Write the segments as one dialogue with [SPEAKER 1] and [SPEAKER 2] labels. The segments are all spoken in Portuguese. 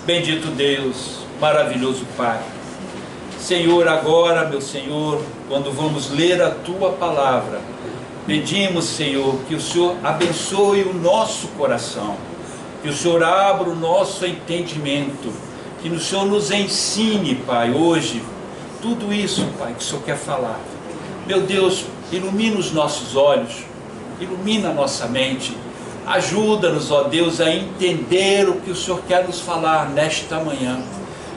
[SPEAKER 1] Bendito Deus, maravilhoso Pai. Senhor, agora, meu Senhor, quando vamos ler a Tua Palavra, pedimos, Senhor, que o Senhor abençoe o nosso coração, que o Senhor abra o nosso entendimento, que o Senhor nos ensine, Pai, hoje, tudo isso, Pai, que o Senhor quer falar. Meu Deus, ilumina os nossos olhos, ilumina a nossa mente, ajuda-nos, ó Deus, a entender o que o Senhor quer nos falar nesta manhã.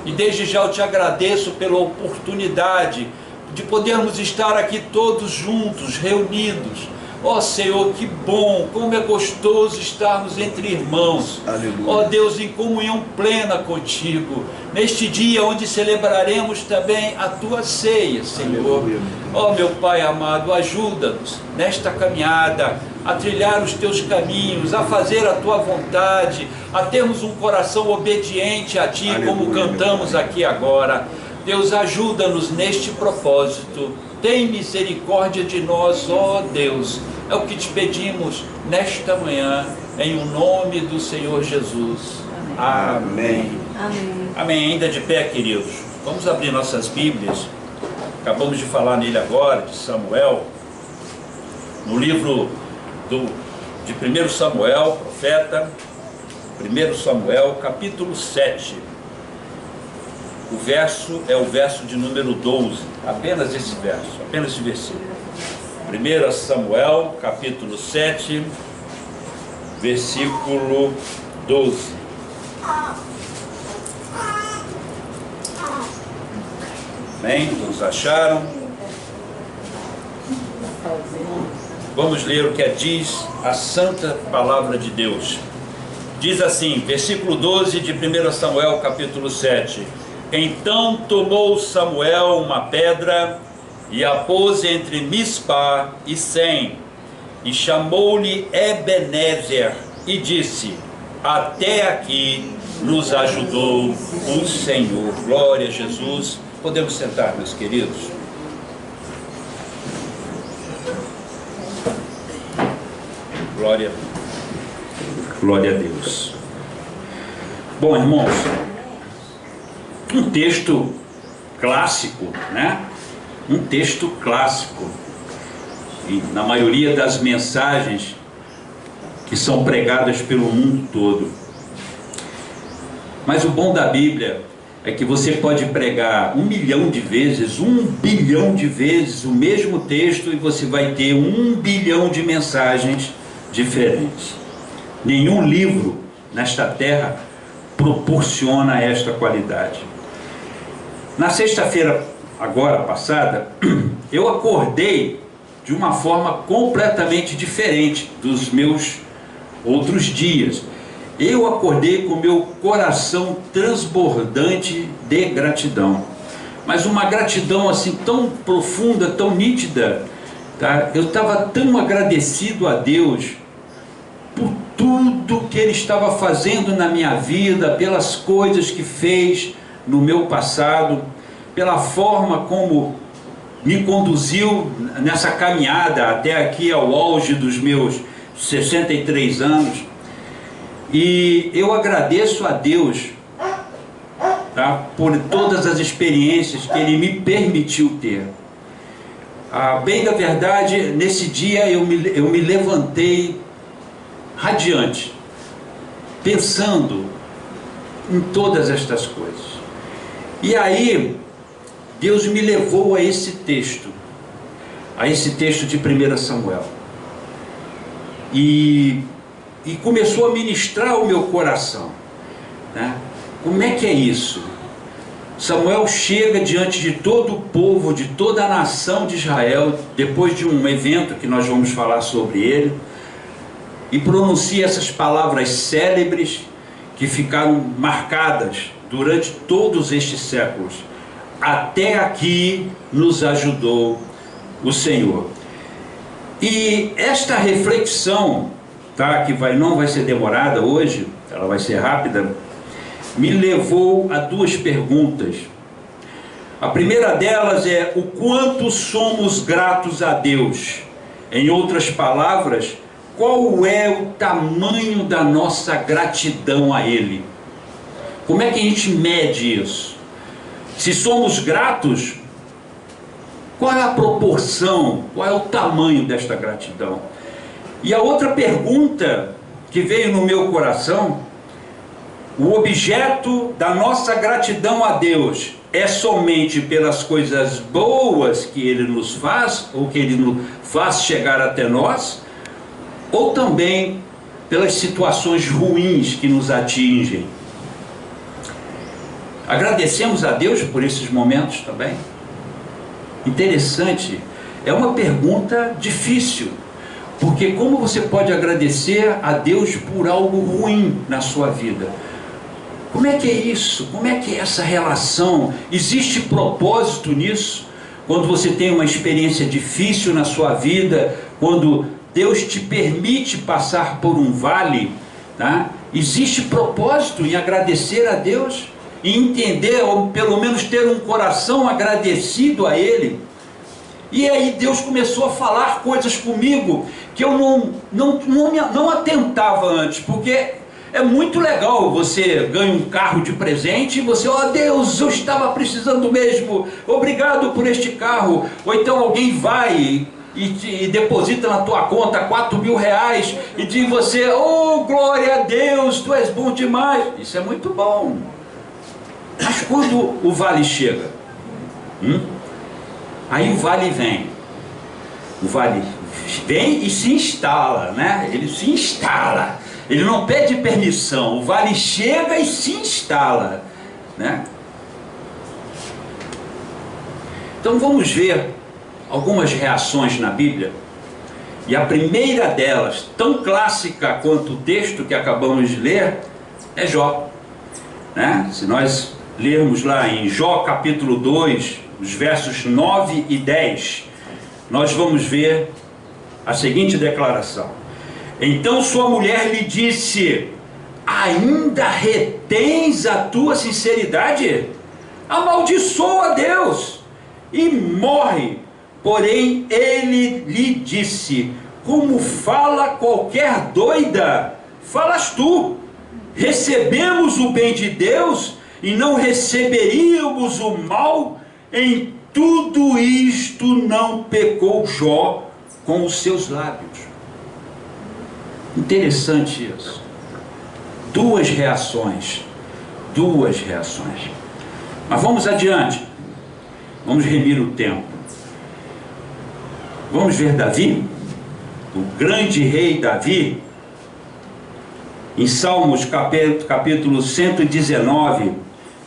[SPEAKER 1] E desde já eu te agradeço pela oportunidade de podermos estar aqui todos juntos, reunidos. Ó Senhor, que bom, como é gostoso estarmos entre irmãos.
[SPEAKER 2] Aleluia.
[SPEAKER 1] Ó Deus, em comunhão plena contigo, neste dia onde celebraremos também a Tua ceia, Senhor.
[SPEAKER 2] Aleluia.
[SPEAKER 1] Ó meu Pai amado, ajuda-nos nesta caminhada, a trilhar os Teus caminhos, a fazer a Tua vontade, a termos um coração obediente a Ti,
[SPEAKER 2] Aleluia,
[SPEAKER 1] como cantamos aqui agora. Deus, ajuda-nos neste propósito. Tem misericórdia de nós, ó Deus. É o que te pedimos nesta manhã, em o nome do Senhor Jesus. Amém.
[SPEAKER 3] Amém.
[SPEAKER 1] Amém. Ainda de pé, queridos. Vamos abrir nossas Bíblias. Acabamos de falar nele agora, de Samuel. No livro de 1 Samuel, profeta. 1 Samuel, capítulo 7. O verso é o verso de número 12. Apenas esse verso, apenas esse versículo. 1 Samuel, capítulo 7, versículo 12. Bem, todos acharam? Vamos ler o que diz a santa palavra de Deus. Diz assim, versículo 12 de 1 Samuel, capítulo 7. Então tomou Samuel uma pedra e a pôs entre Mispa e Sem, e chamou-lhe Ebenezer, e disse: até aqui nos ajudou o Senhor. Glória a Jesus. Podemos sentar, meus queridos. Glória a Deus. Bom, irmãos, um texto clássico, né? Um texto clássico. E na maioria das mensagens que são pregadas pelo mundo todo. Mas o bom da Bíblia é que você pode pregar 1 milhão de vezes, 1 bilhão de vezes o mesmo texto e você vai ter 1 bilhão de mensagens diferentes. Nenhum livro nesta terra proporciona esta qualidade. Na sexta-feira agora passada, eu acordei de uma forma completamente diferente dos meus outros dias. Eu acordei com meu coração transbordante de gratidão, mas uma gratidão assim tão profunda, tão nítida, tá? Eu estava tão agradecido a Deus por tudo que Ele estava fazendo na minha vida, pelas coisas que fez no meu passado, pela forma como me conduziu nessa caminhada até aqui ao auge dos meus 63 anos. E eu agradeço a Deus, tá, por todas as experiências que Ele me permitiu ter. Bem da verdade, nesse dia eu me levantei radiante, pensando em todas estas coisas. E aí Deus me levou a esse texto de 1 Samuel, e começou a ministrar o meu coração, né? Como é que é isso? Samuel chega diante de todo o povo, de toda a nação de Israel, depois de um evento que nós vamos falar sobre ele, e pronuncia essas palavras célebres que ficaram marcadas durante todos estes séculos. Até aqui nos ajudou o Senhor. E esta reflexão, tá, que não vai ser demorada hoje, ela vai ser rápida, me levou a duas perguntas. A primeira delas é: o quanto somos gratos a Deus? Em outras palavras, qual é o tamanho da nossa gratidão a Ele? Como é que a gente mede isso? Se somos gratos, qual é a proporção, qual é o tamanho desta gratidão? E a outra pergunta que veio no meu coração: o objeto da nossa gratidão a Deus é somente pelas coisas boas que Ele nos faz, ou que Ele nos faz chegar até nós, ou também pelas situações ruins que nos atingem? Agradecemos a Deus por esses momentos também? Interessante, é uma pergunta difícil, porque como você pode agradecer a Deus por algo ruim na sua vida? Como é que é isso? Como é que é essa relação? Existe propósito nisso? Quando você tem uma experiência difícil na sua vida, quando Deus te permite passar por um vale, tá? Existe propósito em agradecer a Deus? E entender, ou pelo menos ter um coração agradecido a Ele? E aí Deus começou a falar coisas comigo que eu não atentava antes, porque é muito legal você ganha um carro de presente e você, ó Deus, eu estava precisando mesmo, obrigado por este carro. Ou então alguém vai e deposita na tua conta R$4.000 e diz você, oh glória a Deus, tu és bom demais. Isso é muito bom. Mas quando o vale chega, aí o vale vem. O vale vem e se instala, né? Ele se instala. Ele não pede permissão. O vale chega e se instala, né? Então vamos ver algumas reações na Bíblia. E a primeira delas, tão clássica quanto o texto que acabamos de ler, é Jó, né? Se nós lermos lá em Jó capítulo 2, os versos 9 e 10, nós vamos ver a seguinte declaração: então sua mulher lhe disse, ainda retens a tua sinceridade? Amaldiçoa a Deus e morre. Porém ele lhe disse, como fala qualquer doida, falas tu. Recebemos o bem de Deus e não receberíamos o mal? Em tudo isto não pecou Jó com os seus lábios. Interessante isso. Duas reações. Mas vamos adiante. Vamos remir o tempo. Vamos ver Davi, o grande rei Davi, em Salmos capítulo 119,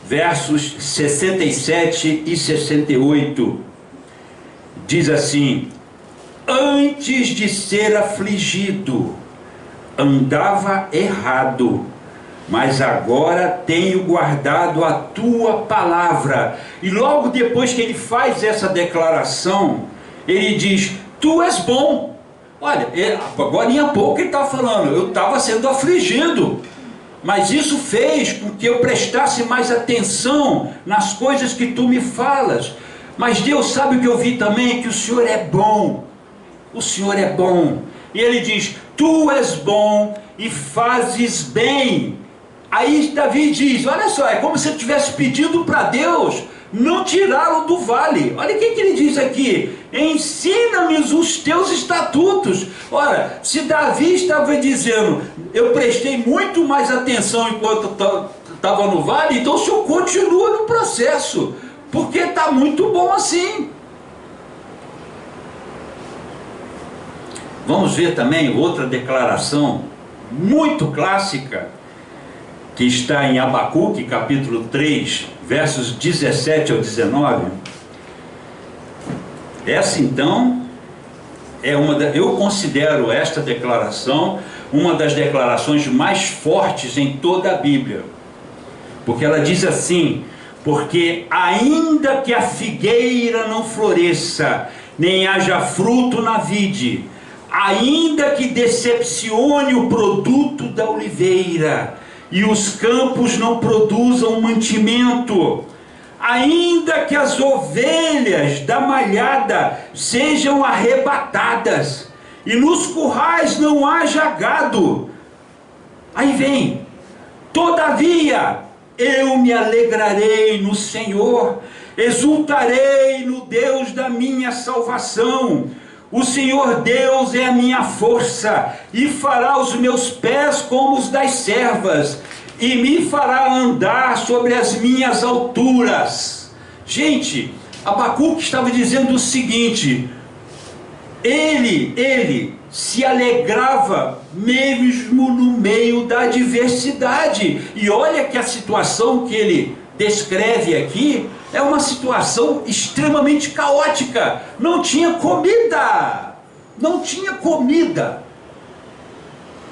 [SPEAKER 1] versos 67 e 68. Diz assim: antes de ser afligido, andava errado, mas agora tenho guardado a tua palavra. E logo depois que ele faz essa declaração, ele diz, tu és bom. Olha, agora em pouco ele está falando, eu estava sendo afligido, mas isso fez com que eu prestasse mais atenção nas coisas que tu me falas. Mas Deus sabe o que eu vi também, que o Senhor é bom. O Senhor é bom. E ele diz, tu és bom e fazes bem. Aí Davi diz, olha só, é como se ele tivesse pedido para Deus não tirá-lo do vale. Olha o que ele diz aqui: ensina-me os teus estatutos. Ora, se Davi estava dizendo, eu prestei muito mais atenção enquanto estava no vale, então o Senhor continua no processo, porque está muito bom assim. Vamos ver também outra declaração muito clássica, que está em Abacuque, capítulo 3, versos 17 ao 19. Essa então é eu considero esta declaração uma das declarações mais fortes em toda a Bíblia, porque ela diz assim: porque ainda que a figueira não floresça, nem haja fruto na vide, ainda que decepcione o produto da oliveira, e os campos não produzam mantimento, ainda que as ovelhas da malhada sejam arrebatadas, e nos currais não haja gado. Aí vem, todavia Eu me alegrarei no Senhor, exultarei no Deus da minha salvação. O Senhor Deus é a minha força, e fará os meus pés como os das servas, e me fará andar sobre as minhas alturas. Gente, Abacuque estava dizendo o seguinte: ele se alegrava mesmo no meio da adversidade. E olha que a situação que ele descreve aqui é uma situação extremamente caótica. Não tinha comida, não tinha comida,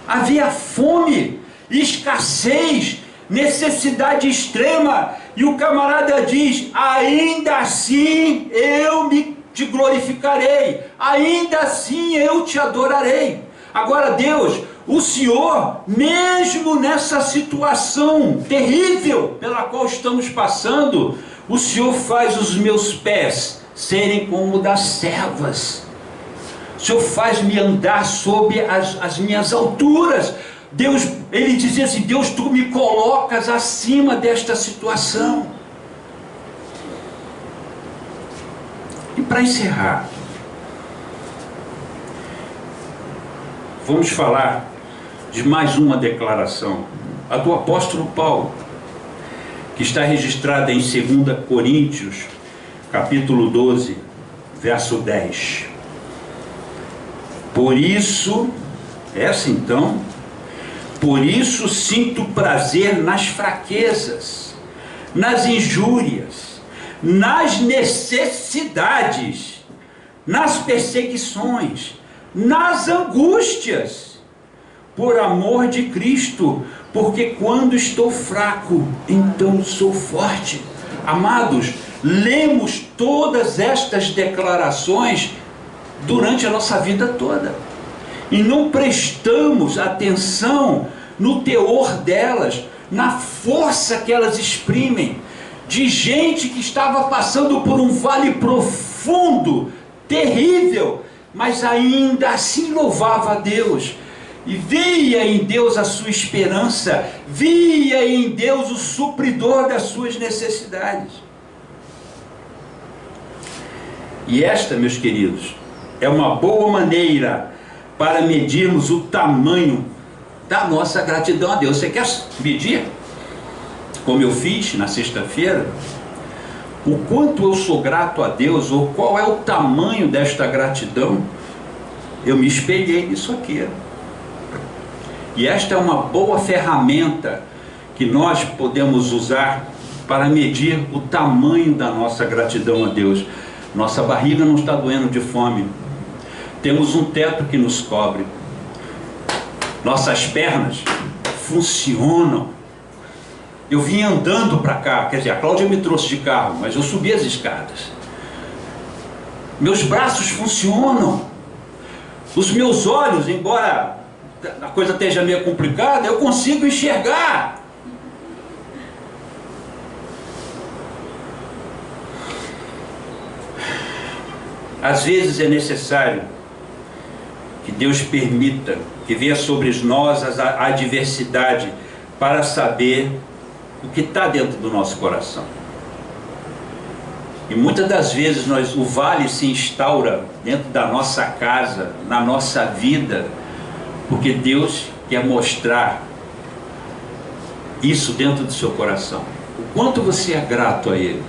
[SPEAKER 1] havia fome, escassez, necessidade extrema. E o camarada diz: ainda assim eu te glorificarei, ainda assim eu te adorarei. Agora Deus, o Senhor, mesmo nessa situação terrível pela qual estamos passando, o Senhor faz os meus pés serem como das servas. O Senhor faz-me andar sobre as minhas alturas. Deus, ele dizia assim: Deus, tu me colocas acima desta situação. E para encerrar, vamos falar de mais uma declaração, a do apóstolo Paulo, que está registrada em 2 Coríntios, capítulo 12, verso 10. Por isso sinto prazer nas fraquezas, nas injúrias, nas necessidades, nas perseguições, nas angústias, por amor de Cristo, porque quando estou fraco, então sou forte. Amados, lemos todas estas declarações durante a nossa vida toda e não prestamos atenção no teor delas, na força que elas exprimem, de gente que estava passando por um vale profundo, terrível, mas ainda assim louvava a Deus, e via em Deus a sua esperança, via em Deus o supridor das suas necessidades. E esta, meus queridos, é uma boa maneira para medirmos o tamanho da nossa gratidão a Deus. Você quer medir, como eu fiz na sexta-feira, o quanto eu sou grato a Deus, ou qual é o tamanho desta gratidão? Eu me espelhei nisso aqui. E esta é uma boa ferramenta que nós podemos usar para medir o tamanho da nossa gratidão a Deus. Nossa barriga não está doendo de fome, temos um teto que nos cobre, nossas pernas funcionam. Eu vim andando para cá, quer dizer, a Cláudia me trouxe de carro, mas eu subi as escadas. Meus braços funcionam, os meus olhos, embora a coisa esteja meio complicada, eu consigo enxergar. Às vezes é necessário que Deus permita que venha sobre nós a adversidade para saber o que está dentro do nosso coração. E muitas das vezes o vale se instaura dentro da nossa casa, na nossa vida, porque Deus quer mostrar isso dentro do seu coração. O quanto você é grato a Ele,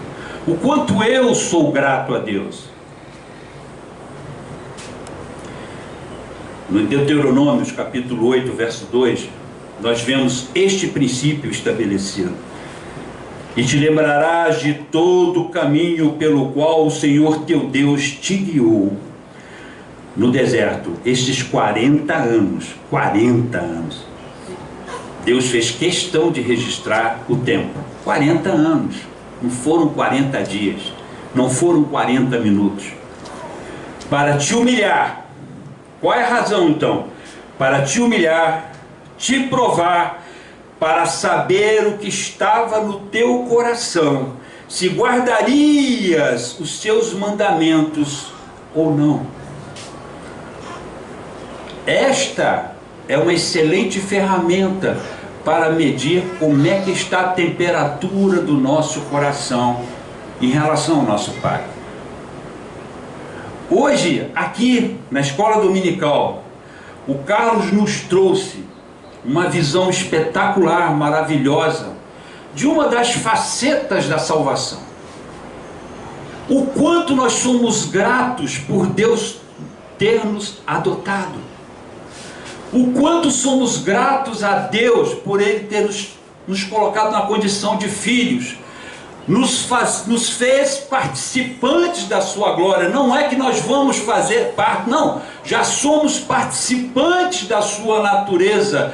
[SPEAKER 1] o quanto eu sou grato a Deus. No Deuteronômio, capítulo 8, verso 2, nós vemos este princípio estabelecido. E te lembrarás de todo o caminho pelo qual o Senhor teu Deus te guiou no deserto, estes 40 anos. 40 anos. Deus fez questão de registrar o tempo. 40 anos. Não foram 40 dias. Não foram 40 minutos. Para te humilhar. Qual é a razão então? Para te humilhar, te provar, para saber o que estava no teu coração, se guardarias os seus mandamentos ou não. Esta é uma excelente ferramenta para medir como é que está a temperatura do nosso coração em relação ao nosso Pai. Hoje, aqui na escola dominical, o Carlos nos trouxe uma visão espetacular, maravilhosa, de uma das facetas da salvação. O quanto nós somos gratos por Deus ter nos adotado. O quanto somos gratos a Deus por Ele ter nos colocado na condição de filhos. Nos fez participantes da sua glória. Não é que nós vamos fazer parte, não. Já somos participantes da sua natureza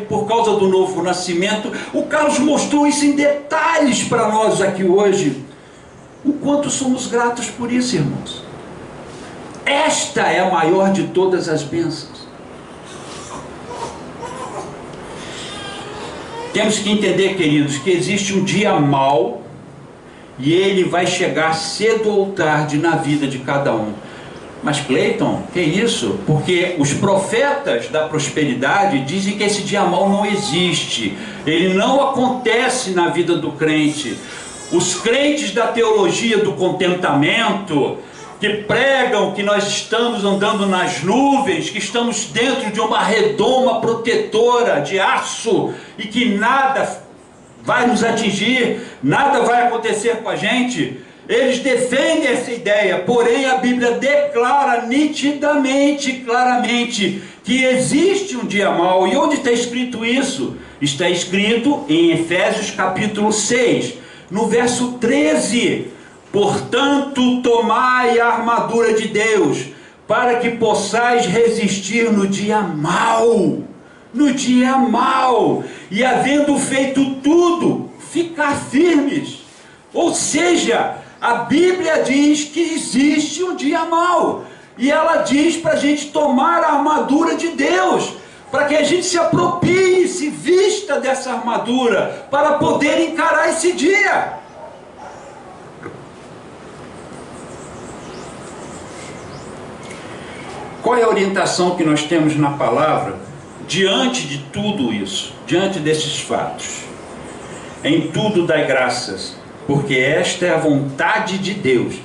[SPEAKER 1] por causa do novo nascimento. O Carlos mostrou isso em detalhes para nós aqui hoje. O quanto somos gratos por isso, irmãos. Esta é a maior de todas as bênçãos. Temos que entender, queridos, que existe um dia mau e ele vai chegar cedo ou tarde na vida de cada um. Mas Cleiton, que isso? Porque os profetas da prosperidade dizem que esse dia mau não existe. Ele não acontece na vida do crente. Os crentes da teologia do contentamento, que pregam que nós estamos andando nas nuvens, que estamos dentro de uma redoma protetora de aço e que nada vai nos atingir, nada vai acontecer com a gente. Eles defendem essa ideia, porém a Bíblia declara nitidamente, claramente, que existe um dia mau. E onde está escrito isso? Está escrito em Efésios capítulo 6, no verso 13. Portanto, tomai a armadura de Deus, para que possais resistir no dia mau. No dia mau. E havendo feito tudo, ficar firmes. Ou seja, a Bíblia diz que existe um dia mau. E ela diz para a gente tomar a armadura de Deus, para que a gente se aproprie, se vista dessa armadura, para poder encarar esse dia. Qual é a orientação que nós temos na palavra diante de tudo isso, diante desses fatos? Em tudo dai graças, porque esta é a vontade de Deus.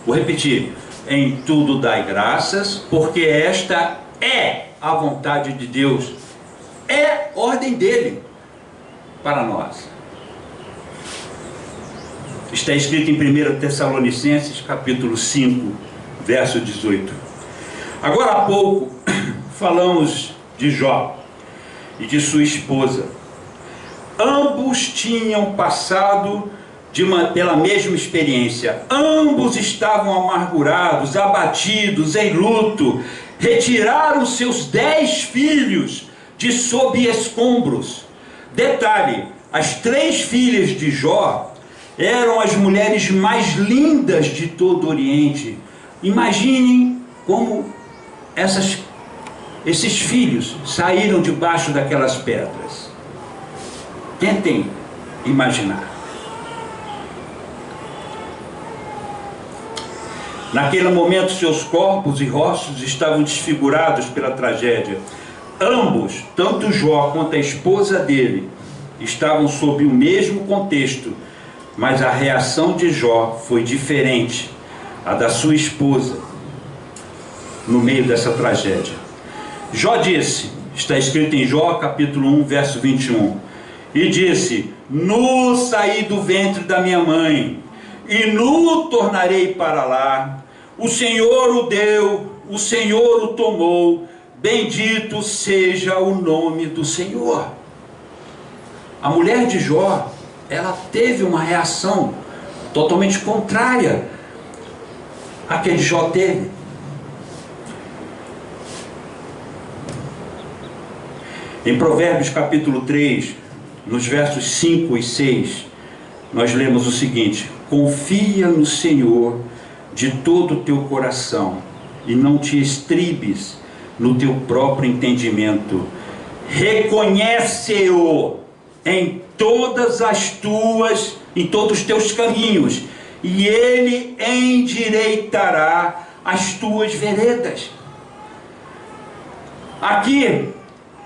[SPEAKER 1] Vou repetir: em tudo dai graças, porque esta é a vontade de Deus, é ordem dele para nós. Está escrito em 1 Tessalonicenses capítulo 5, verso 18. Agora há pouco falamos de Jó e de sua esposa. Ambos tinham passado pela mesma experiência. Ambos estavam amargurados, abatidos, em luto. Retiraram seus 10 filhos de sob escombros. Detalhe: as 3 filhas de Jó eram as mulheres mais lindas de todo o Oriente. Imaginem como esses filhos saíram debaixo daquelas pedras. Tentem imaginar. Naquele momento, seus corpos e rostos estavam desfigurados pela tragédia. Ambos, tanto Jó quanto a esposa dele, estavam sob o mesmo contexto, mas a reação de Jó foi diferente à da sua esposa no meio dessa tragédia. Jó disse, está escrito em Jó capítulo 1, verso 21, e disse: nu saí do ventre da minha mãe, e nu tornarei para lá. O Senhor o deu, o Senhor o tomou, bendito seja o nome do Senhor. A mulher de Jó, ela teve uma reação totalmente contrária à que Jó teve. Em Provérbios capítulo 3, nos versos 5 e 6, nós lemos o seguinte: confia no Senhor de todo o teu coração, e não te estribes no teu próprio entendimento. Reconhece-o em todos os teus caminhos, e ele endireitará as tuas veredas. Aqui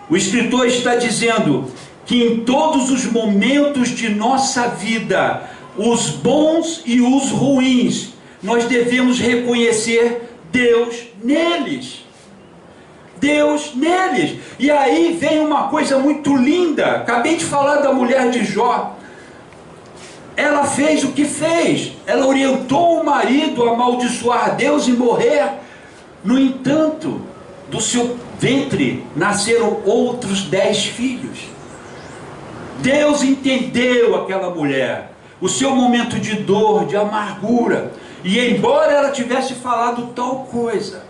[SPEAKER 1] o escritor está dizendo que em todos os momentos de nossa vida, os bons e os ruins, nós devemos reconhecer Deus neles. Deus neles. E aí vem uma coisa muito linda. Acabei de falar da mulher de Jó. Ela fez o que fez. Ela orientou o marido a amaldiçoar Deus e morrer. No entanto, do seu ventre nasceram outros 10 filhos. Deus entendeu aquela mulher, o seu momento de dor, de amargura. E embora ela tivesse falado tal coisa,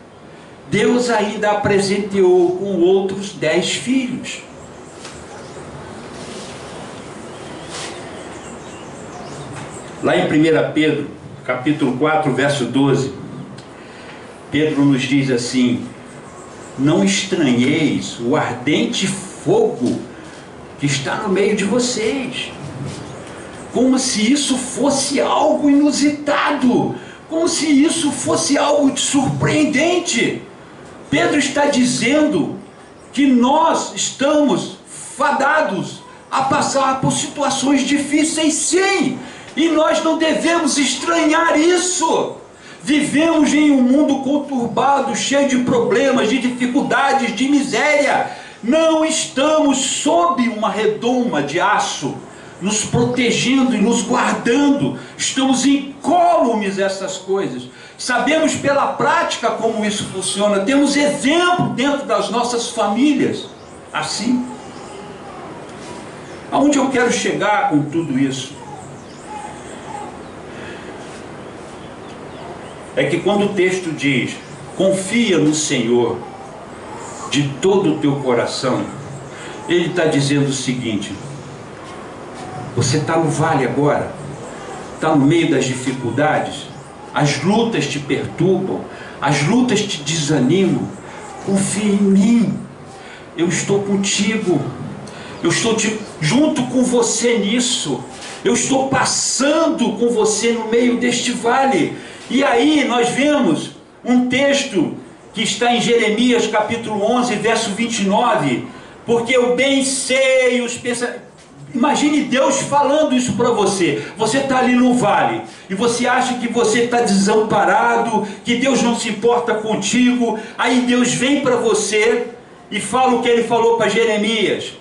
[SPEAKER 1] Deus ainda a presenteou com outros 10 filhos. Lá em 1 Pedro, capítulo 4, verso 12, Pedro nos diz assim: não estranheis o ardente fogo que está no meio de vocês, como se isso fosse algo inusitado, como se isso fosse algo de surpreendente. Pedro está dizendo que nós estamos fadados a passar por situações difíceis, sim, e nós não devemos estranhar isso. Vivemos em um mundo conturbado, cheio de problemas, de dificuldades, de miséria. Não estamos sob uma redoma de aço, nos protegendo e nos guardando. Estamos incólumes essas coisas. Sabemos pela prática como isso funciona. Temos exemplo dentro das nossas famílias. Assim. Aonde eu quero chegar com tudo isso? É que quando o texto diz, confia no Senhor de todo o teu coração, ele está dizendo o seguinte: você está no vale agora, está no meio das dificuldades, as lutas te perturbam, as lutas te desanimam, confia em mim, eu estou contigo, eu estou junto com você nisso, eu estou passando com você no meio deste vale. E aí nós vemos um texto que está em Jeremias capítulo 11, verso 29, porque eu bem sei os pensamentos. Imagine Deus falando isso para você. Você está ali no vale e você acha que você está desamparado, que Deus não se importa contigo. Aí Deus vem para você e fala o que ele falou para Jeremias.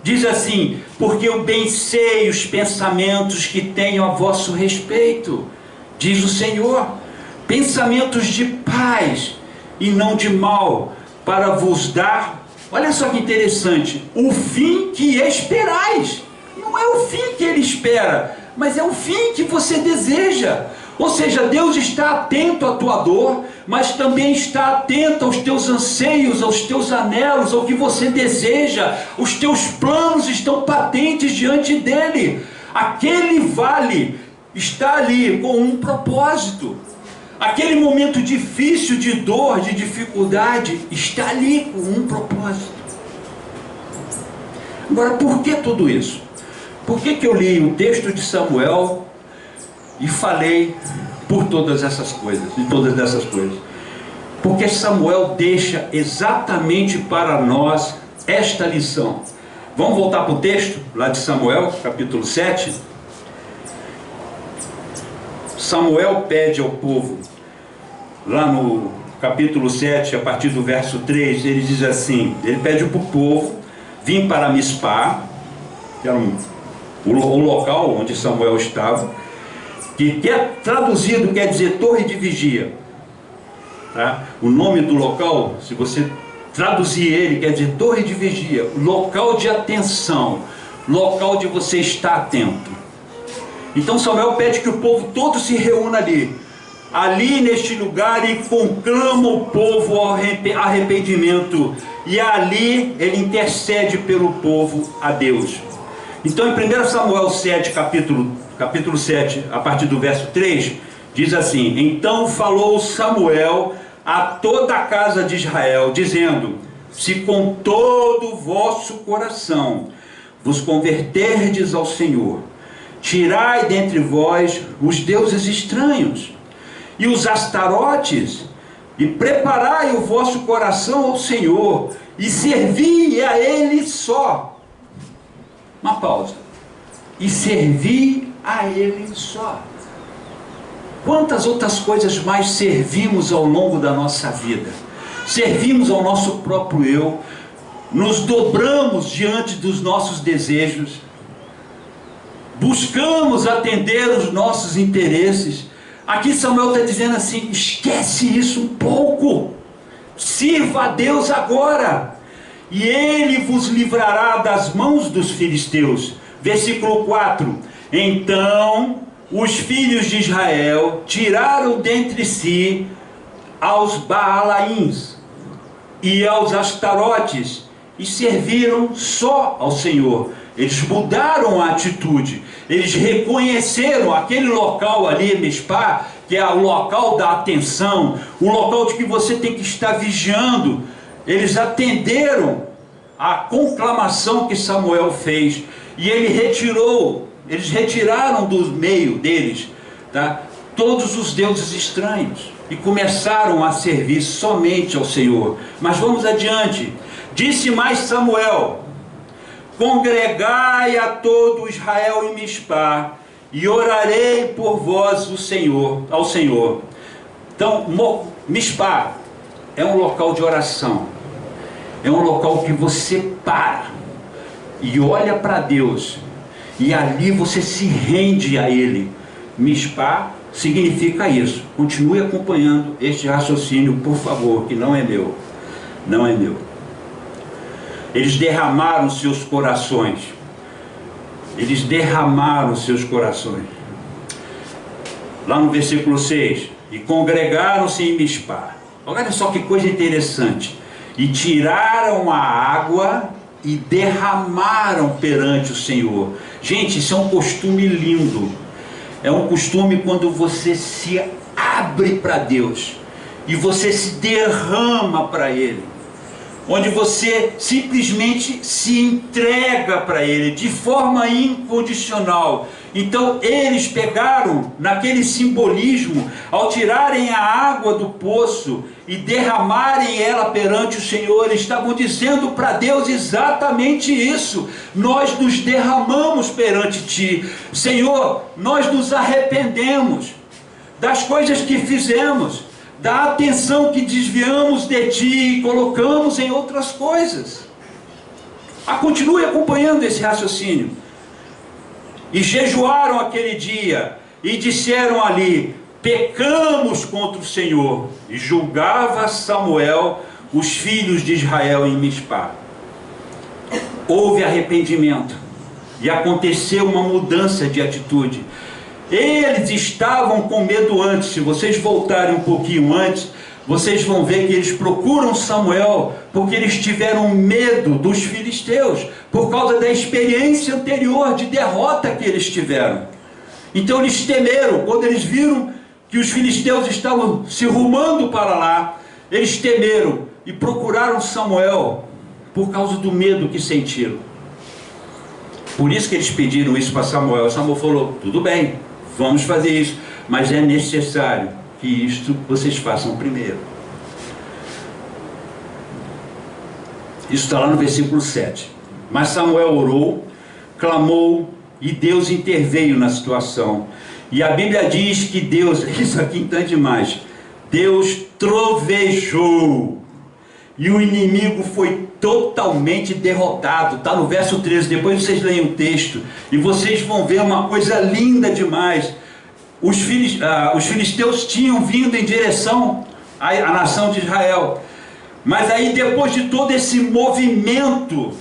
[SPEAKER 1] Diz assim: porque eu bem sei os pensamentos que tenho a vosso respeito, diz o Senhor, pensamentos de paz e não de mal, para vos dar, olha só que interessante, o fim que esperais. Não é o fim que ele espera, mas é o fim que você deseja. Ou seja, Deus está atento à tua dor, mas também está atento aos teus anseios, aos teus anelos, ao que você deseja. Os teus planos estão patentes diante dele. Aquele vale está ali com um propósito. Aquele momento difícil de dor, de dificuldade, está ali com um propósito. Agora, por que tudo isso? Por que eu li o texto de Samuel e falei por todas essas coisas, de todas essas coisas? Porque Samuel deixa exatamente para nós esta lição. Vamos voltar para o texto, lá de Samuel, capítulo 7. Samuel pede ao povo, lá no capítulo 7, a partir do verso 3, ele diz assim, ele pede para o povo vir para Mispá, que era o local onde Samuel estava, que traduzido quer dizer torre de vigia. Tá? O nome do local, se você traduzir ele, quer dizer torre de vigia, local de atenção, local de você estar atento. Então Samuel pede que o povo todo se reúna ali neste lugar, e conclama o povo ao arrependimento, e ali ele intercede pelo povo a Deus. Então em 1 Samuel 7, capítulo 7, a partir do verso 3, diz assim: então falou Samuel a toda a casa de Israel, dizendo: se com todo o vosso coração vos converterdes ao Senhor, tirai dentre vós os deuses estranhos e os astarotes, e preparai o vosso coração ao Senhor, e servi a Ele só. uma pausa, e servir a Ele só. Quantas outras coisas mais servimos ao longo da nossa vida? Servimos ao nosso próprio eu, nos dobramos diante dos nossos desejos, buscamos atender os nossos interesses. Aqui Samuel está dizendo assim: esquece isso um pouco, sirva a Deus agora, e Ele vos livrará das mãos dos filisteus. Versículo 4: então os filhos de Israel tiraram dentre si aos Baalaíns e aos Astarotes, e serviram só ao Senhor. Eles mudaram a atitude, eles reconheceram aquele local ali, Mispá, que é o local da atenção, o local de que você tem que estar vigiando. Eles atenderam a conclamação que Samuel fez, e eles retiraram do meio deles, tá, todos os deuses estranhos, e começaram a servir somente ao Senhor. Mas vamos adiante. Disse mais Samuel: congregai a todo Israel em Mispá, e orarei por vós ao Senhor. Então, Mispá é um local de oração, é um local que você para e olha para Deus, e ali você se rende a Ele. Mispá significa isso. Continue acompanhando este raciocínio, por favor, que não é meu. Não é meu. Eles derramaram seus corações. Eles derramaram seus corações. Lá no versículo 6: e congregaram-se em Mispá. Olha só que coisa interessante. E tiraram a água e derramaram perante o Senhor. Gente, isso é um costume lindo. É um costume quando você se abre para Deus e você se derrama para Ele, onde você simplesmente se entrega para Ele de forma incondicional. Então eles pegaram naquele simbolismo, ao tirarem a água do poço e derramarem ela perante o Senhor, eles estavam dizendo para Deus exatamente isso: nós nos derramamos perante Ti, Senhor, nós nos arrependemos das coisas que fizemos, da atenção que desviamos de Ti e colocamos em outras coisas. Continue acompanhando esse raciocínio. E jejuaram aquele dia, e disseram ali: pecamos contra o Senhor. E julgava Samuel os filhos de Israel em Mispá. Houve arrependimento, e aconteceu uma mudança de atitude. Eles estavam com medo antes. Se vocês voltarem um pouquinho antes, vocês vão ver que eles procuram Samuel porque eles tiveram medo dos filisteus, por causa da experiência anterior de derrota que eles tiveram. Então eles temeram. Quando eles viram que os filisteus estavam se rumando para lá, eles temeram e procuraram Samuel por causa do medo que sentiram. Por isso que eles pediram isso para Samuel. Samuel falou: tudo bem, vamos fazer isso, mas é necessário que isto vocês façam primeiro. Isso está lá no versículo 7. Mas Samuel orou, clamou, e Deus interveio na situação. E a Bíblia diz que Deus, isso aqui então é demais, Deus trovejou, e o inimigo foi totalmente derrotado. Está no verso 13, depois vocês leem o texto, e vocês vão ver uma coisa linda demais. Os filisteus tinham vindo em direção à nação de Israel, mas aí depois de todo esse movimento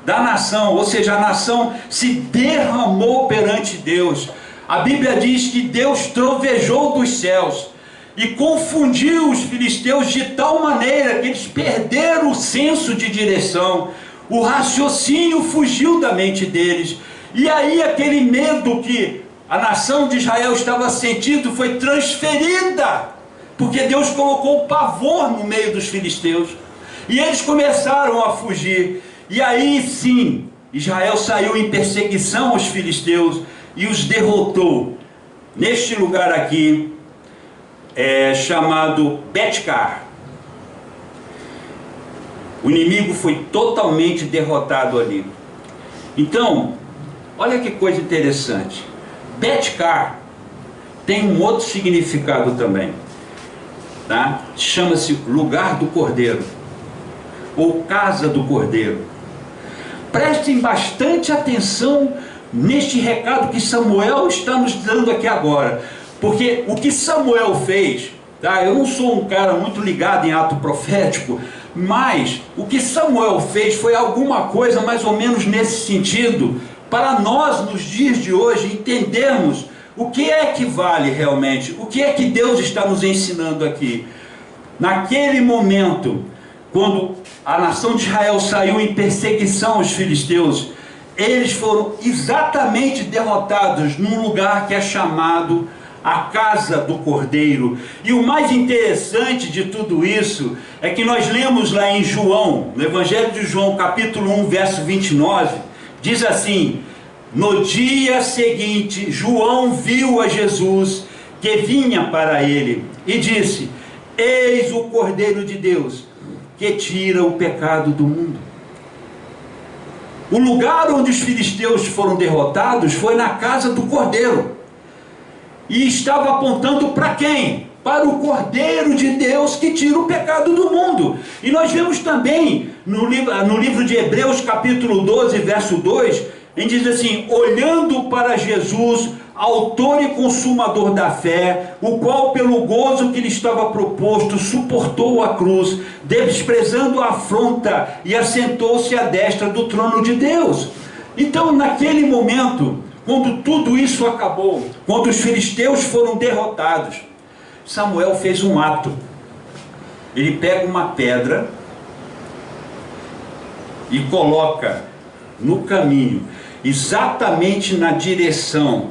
[SPEAKER 1] da nação, ou seja, a nação se derramou perante Deus, a Bíblia diz que Deus trovejou dos céus e confundiu os filisteus de tal maneira que eles perderam o senso de direção, o raciocínio fugiu da mente deles, e aí aquele medo que a nação de Israel estava sentindo foi transferida, porque Deus colocou pavor no meio dos filisteus, e eles começaram a fugir. E aí sim, Israel saiu em perseguição aos filisteus e os derrotou. Neste lugar aqui, chamado Betcar, o inimigo foi totalmente derrotado ali. Então, olha que coisa interessante. Betcar tem um outro significado também, tá? Chama-se lugar do cordeiro, ou casa do cordeiro. Prestem bastante atenção neste recado que Samuel está nos dando aqui agora, porque o que Samuel fez, tá? Eu não sou um cara muito ligado em ato profético, mas o que Samuel fez foi alguma coisa mais ou menos nesse sentido, para nós nos dias de hoje entendermos o que é que vale realmente, o que é que Deus está nos ensinando aqui. Naquele momento, quando a nação de Israel saiu em perseguição aos filisteus, eles foram exatamente derrotados num lugar que é chamado a casa do Cordeiro. E o mais interessante de tudo isso é que nós lemos lá em João, no Evangelho de João, capítulo 1, verso 29, diz assim: no dia seguinte, João viu a Jesus que vinha para ele e disse: eis o Cordeiro de Deus que tira o pecado do mundo. O lugar onde os filisteus foram derrotados foi na casa do Cordeiro. E estava apontando para quem? Para o Cordeiro de Deus que tira o pecado do mundo. E nós vemos também no livro de Hebreus, capítulo 12, verso 2, ele diz assim: olhando para Jesus, autor e consumador da fé, o qual pelo gozo que lhe estava proposto, suportou a cruz, desprezando a afronta, e assentou-se à destra do trono de Deus. Então, naquele momento, quando tudo isso acabou, quando os filisteus foram derrotados, Samuel fez um ato. Ele pega uma pedra e coloca no caminho, exatamente na direção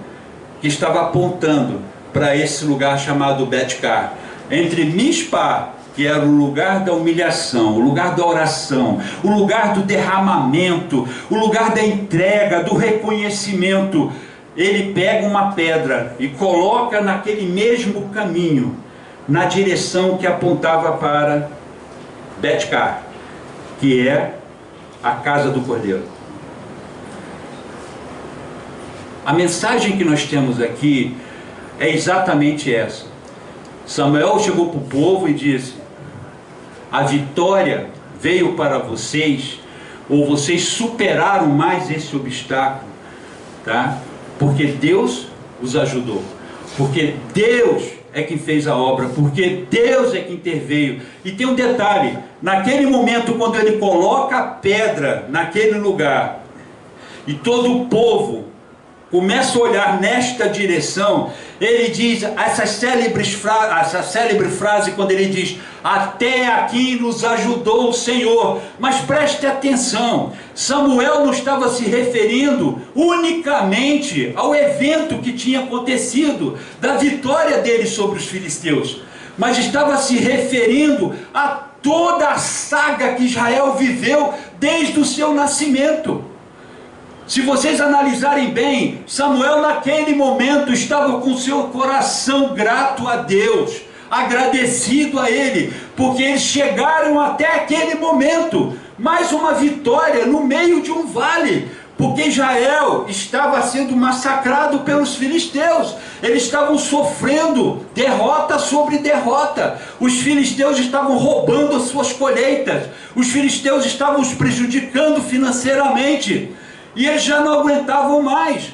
[SPEAKER 1] que estava apontando para esse lugar chamado Betcar, entre Mispá, que era o lugar da humilhação, o lugar da oração, o lugar do derramamento, o lugar da entrega, do reconhecimento. Ele pega uma pedra e coloca naquele mesmo caminho, na direção que apontava para Betcar, que é a casa do Cordeiro. A mensagem que nós temos aqui é exatamente essa. Samuel chegou para o povo e disse: a vitória veio para vocês, ou vocês superaram mais esse obstáculo, tá? Porque Deus os ajudou, porque Deus é quem fez a obra, porque Deus é quem interveio. E tem um detalhe: naquele momento, quando ele coloca a pedra naquele lugar, e todo o povo começa a olhar nesta direção, ele diz essa célebre frase, quando ele diz: até aqui nos ajudou o Senhor. Mas preste atenção, Samuel não estava se referindo unicamente ao evento que tinha acontecido, da vitória dele sobre os filisteus, mas estava se referindo a toda a saga que Israel viveu desde o seu nascimento. Se vocês analisarem bem, Samuel naquele momento estava com seu coração grato a Deus, agradecido a Ele, porque eles chegaram até aquele momento, mais uma vitória no meio de um vale, porque Israel estava sendo massacrado pelos filisteus, eles estavam sofrendo derrota sobre derrota, os filisteus estavam roubando as suas colheitas, os filisteus estavam os prejudicando financeiramente, e eles já não aguentavam mais.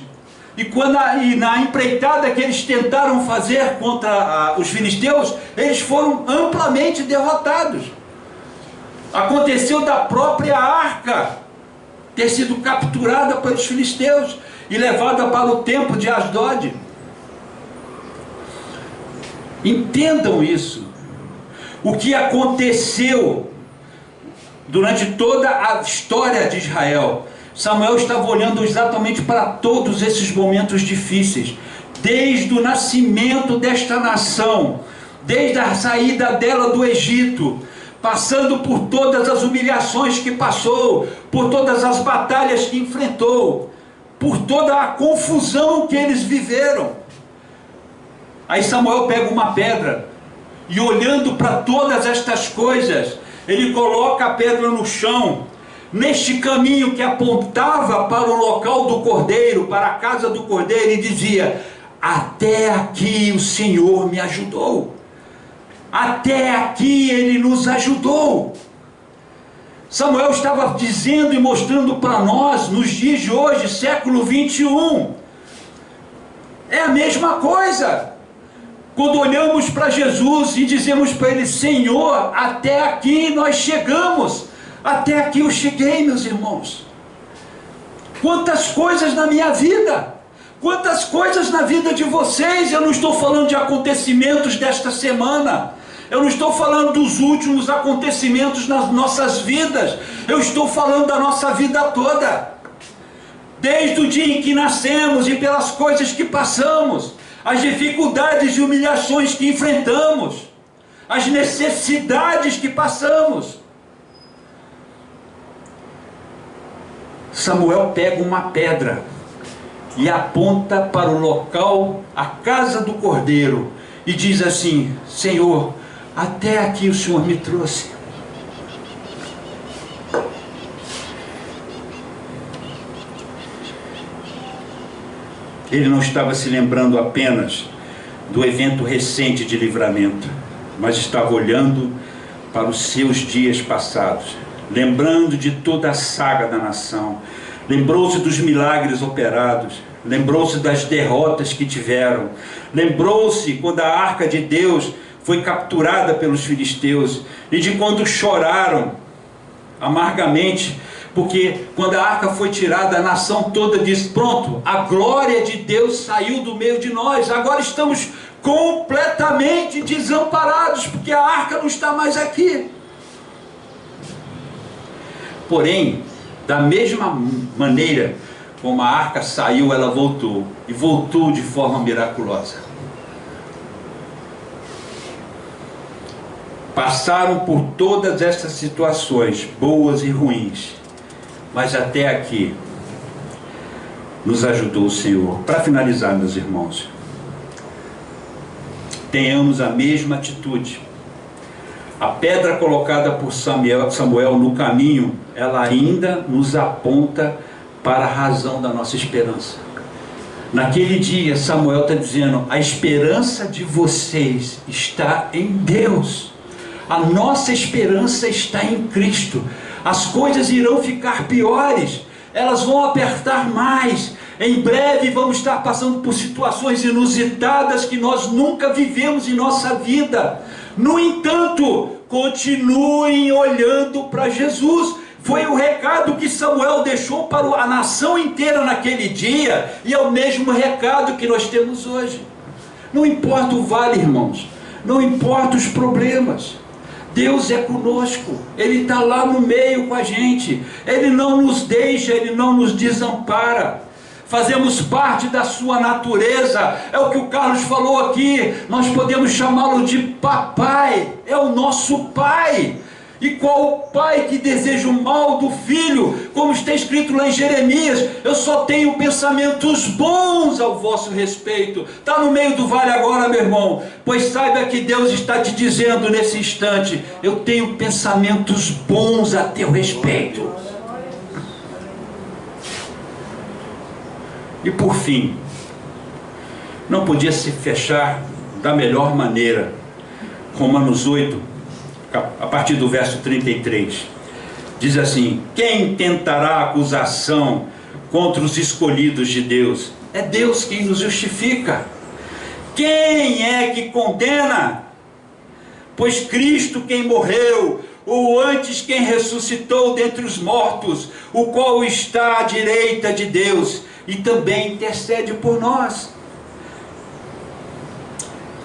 [SPEAKER 1] E na empreitada que eles tentaram fazer contra os filisteus, eles foram amplamente derrotados. Aconteceu da própria arca ter sido capturada pelos filisteus e levada para o templo de Asdod. Entendam isso. O que aconteceu durante toda a história de Israel. Samuel estava olhando exatamente para todos esses momentos difíceis, desde o nascimento desta nação, desde a saída dela do Egito, passando por todas as humilhações que passou, por todas as batalhas que enfrentou, por toda a confusão que eles viveram. Aí Samuel pega uma pedra e, olhando para todas estas coisas, ele coloca a pedra no chão, neste caminho que apontava para o local do cordeiro, para a casa do cordeiro, e dizia: até aqui o Senhor me ajudou, até aqui Ele nos ajudou. Samuel estava dizendo e mostrando para nós, nos dias de hoje, século 21, é a mesma coisa. Quando olhamos para Jesus e dizemos para Ele: Senhor, até aqui nós chegamos, até aqui eu cheguei, meus irmãos. Quantas coisas na minha vida, quantas coisas na vida de vocês. Eu não estou falando de acontecimentos desta semana, eu não estou falando dos últimos acontecimentos nas nossas vidas, eu estou falando da nossa vida toda, desde o dia em que nascemos e pelas coisas que passamos, as dificuldades e humilhações que enfrentamos, as necessidades que passamos. Samuel pega uma pedra e aponta para o local, a casa do cordeiro, e diz assim: Senhor, até aqui o Senhor me trouxe. Ele não estava se lembrando apenas do evento recente de livramento, mas estava olhando para os seus dias passados, lembrando de toda a saga da nação, lembrou-se dos milagres operados, lembrou-se das derrotas que tiveram, lembrou-se quando a arca de Deus foi capturada pelos filisteus, e de quando choraram amargamente, porque quando a arca foi tirada, a nação toda disse: pronto, a glória de Deus saiu do meio de nós, agora estamos completamente desamparados, porque a arca não está mais aqui. Porém, da mesma maneira como a arca saiu, ela voltou, e voltou de forma miraculosa. Passaram por todas essas situações, boas e ruins, mas até aqui nos ajudou o Senhor. Para finalizar, meus irmãos, tenhamos a mesma atitude. A pedra colocada por Samuel no caminho, ela ainda nos aponta para a razão da nossa esperança. Naquele dia, Samuel está dizendo: a esperança de vocês está em Deus. A nossa esperança está em Cristo. As coisas irão ficar piores, elas vão apertar mais. Em breve vamos estar passando por situações inusitadas que nós nunca vivemos em nossa vida. No entanto, continuem olhando para Jesus. Foi o recado que Samuel deixou para a nação inteira naquele dia, e é o mesmo recado que nós temos hoje. Não importa o vale, irmãos, não importa os problemas, Deus é conosco, Ele está lá no meio com a gente, Ele não nos deixa, Ele não nos desampara, fazemos parte da sua natureza. É o que o Carlos falou aqui, nós podemos chamá-lo de papai, é o nosso pai. E qual o pai que deseja o mal do filho? Como está escrito lá em Jeremias: eu só tenho pensamentos bons ao vosso respeito. Está no meio do vale agora, meu irmão? Pois saiba que Deus está te dizendo nesse instante: eu tenho pensamentos bons a teu respeito. E por fim, não podia se fechar da melhor maneira, Romanos 8, a partir do verso 33, diz assim: quem tentará acusação contra os escolhidos de Deus? É Deus quem nos justifica. Quem é que condena? Pois Cristo quem morreu, ou antes quem ressuscitou dentre os mortos, o qual está à direita de Deus, e também intercede por nós.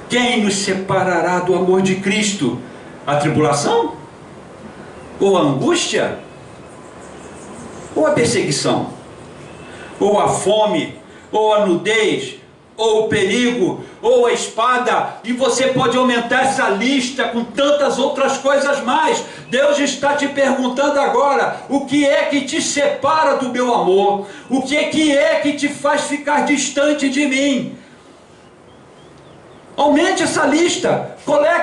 [SPEAKER 1] Quem nos separará do amor de Cristo? A tribulação? Ou a angústia? Ou a perseguição? Ou a fome? Ou a nudez? Ou o perigo? Ou a espada? E você pode aumentar essa lista com tantas outras coisas mais. Deus está te perguntando agora: o que é que te separa do meu amor? O que é que te faz ficar distante de mim? Aumente essa lista,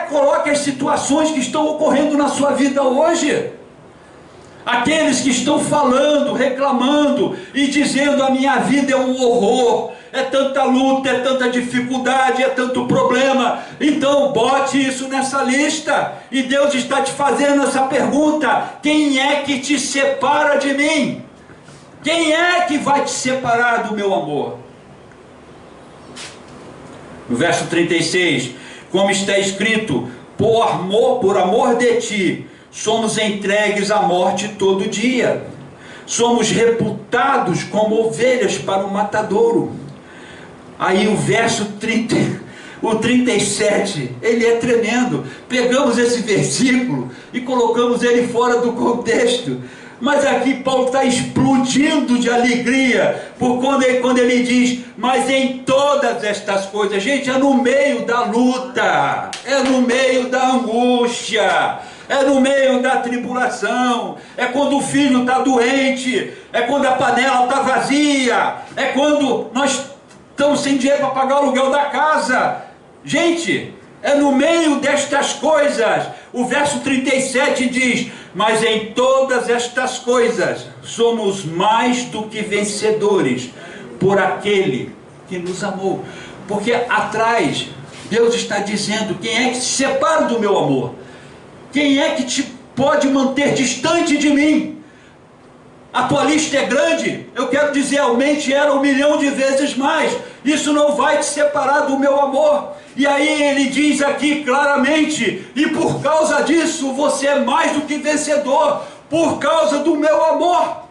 [SPEAKER 1] coloque as situações que estão ocorrendo na sua vida hoje. Aqueles que estão falando, reclamando e dizendo: a minha vida é um horror, é tanta luta, é tanta dificuldade, é tanto problema. Então bote isso nessa lista. E Deus está te fazendo essa pergunta: quem é que te separa de mim? Quem é que vai te separar do meu amor? No verso 36, como está escrito: por amor de ti, somos entregues à morte todo dia. Somos reputados como ovelhas para o matadouro. Aí o verso 37, ele é tremendo. Pegamos esse versículo e colocamos ele fora do contexto. Mas aqui Paulo está explodindo de alegria, por quando ele diz: mas em todas estas coisas. Gente, é no meio da luta, é no meio da angústia, é no meio da tribulação, é quando o filho está doente, é quando a panela está vazia, é quando nós estamos sem dinheiro para pagar o aluguel da casa. Gente, é no meio destas coisas. O verso 37 diz: mas em todas estas coisas somos mais do que vencedores por aquele que nos amou. Porque atrás Deus está dizendo: quem é que se separa do meu amor? Quem é que te pode manter distante de mim? A tua lista é grande, eu quero dizer, aumente ela 1 milhão de vezes mais. Isso não vai te separar do meu amor. E aí ele diz aqui claramente: e por causa disso você é mais do que vencedor, por causa do meu amor.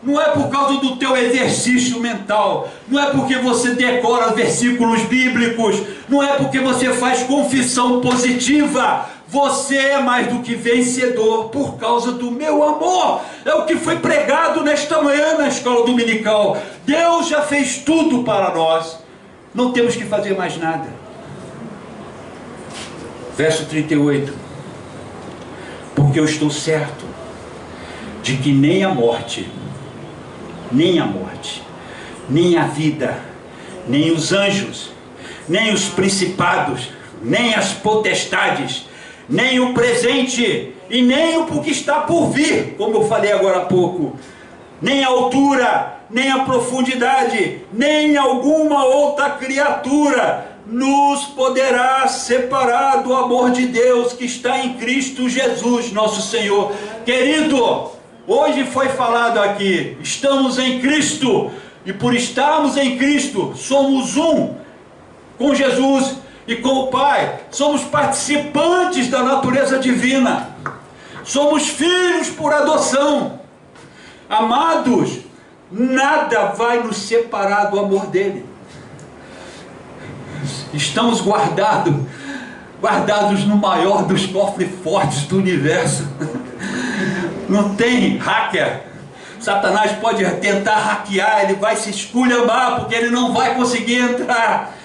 [SPEAKER 1] Não é por causa do teu exercício mental, não é porque você decora versículos bíblicos, não é porque você faz confissão positiva. Você é mais do que vencedor por causa do meu amor. É o que foi pregado nesta manhã na escola dominical. Deus já fez tudo para nós, não temos que fazer mais nada. Verso 38: porque eu estou certo de que nem a morte, nem a vida, nem os anjos, nem os principados, nem as potestades, nem o presente e nem o que está por vir, como eu falei agora há pouco, nem a altura, nem a profundidade, nem alguma outra criatura nos poderá separar do amor de Deus que está em Cristo Jesus, nosso Senhor. Querido, hoje foi falado aqui, estamos em Cristo, e por estarmos em Cristo, somos um com Jesus e com o Pai. Somos participantes da natureza divina, somos filhos por adoção. Amados, nada vai nos separar do amor dele. Estamos guardados no maior dos cofres fortes do universo. Não tem hacker. Satanás pode tentar hackear, ele vai se esculhambar, porque ele não vai conseguir entrar.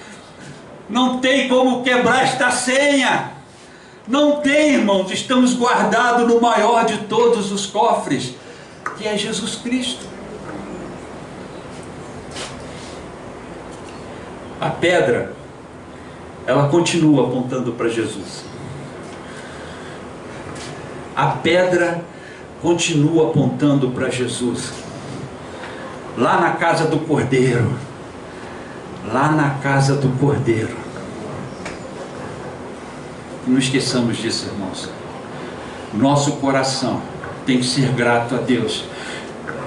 [SPEAKER 1] Não tem como quebrar esta senha. Não tem, irmãos. Estamos guardados no maior de todos os cofres, que é Jesus Cristo. A pedra, ela continua apontando para Jesus. A pedra continua apontando para Jesus. Lá na casa do Cordeiro. Lá na casa do Cordeiro. Não esqueçamos disso, irmãos. Nosso coração tem que ser grato a Deus.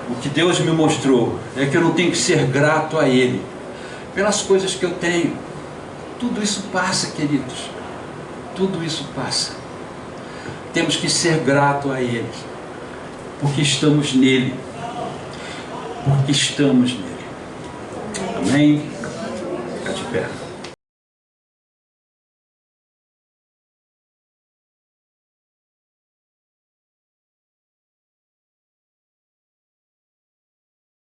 [SPEAKER 1] O que Deus me mostrou é que eu não tenho que ser grato a Ele pelas coisas que eu tenho. Tudo isso passa, queridos. Tudo isso passa. Temos que ser grato a Ele, porque estamos nele. Porque estamos nele. Amém? Fica de pé.